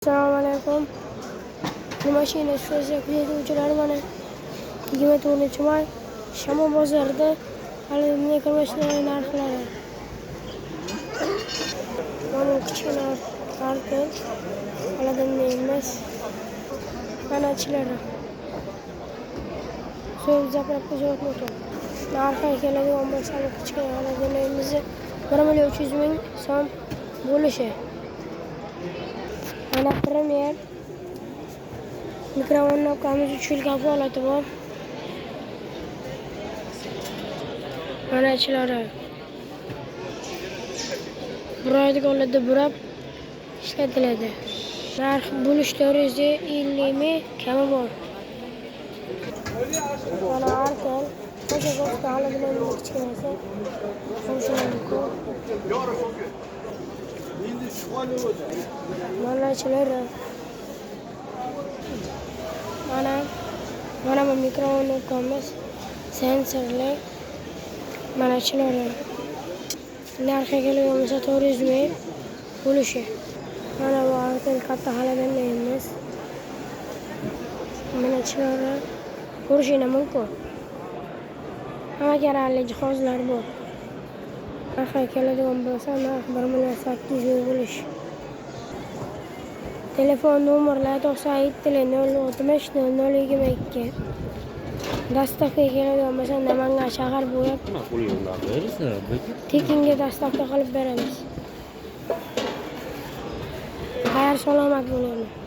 Assalomu alaykum. Mashina shtasi kuzatuvchilari mana 24-may Shamo bozorida xolodilniy mashinalar narxlari. Mana kichkina artel xolodilniy emas. Mana ichilari. So'z zapravka jo'natmoqda. Narxi keladigan bo'lsa kichkina xolodilniyimizni 1.300.000 so'm bo'lishi. Mana Premier mikrofonlarimiz 3 yil kafolati bor. Mana ichlari. Bir oylik holda burab ishlatiladi. Narx bo'lish 450 ming kami bor. Mana artel o'sha boshqa xolodilniy kichkinasi. Mana ichlari. Mana bu mikrofonlarimiz sensorli. Mana ichlari. Narxi keladigan bo'lsa 400 ming bo'lishi. Mana bu artel katta xolodilniyimiz. Mana ichlari ko'rishingiz mumkin. Hamma kerakli jihozlar bor. Narxi keladigan bo'lsa 1.800.000 bo'lish. Telefon nomerlari 97 060 022. Dastavka keladigan bo'lsa Namangan shahar bo'ylab tekinga dastavka qilib beramiz. Xayr salomat bo'linglar.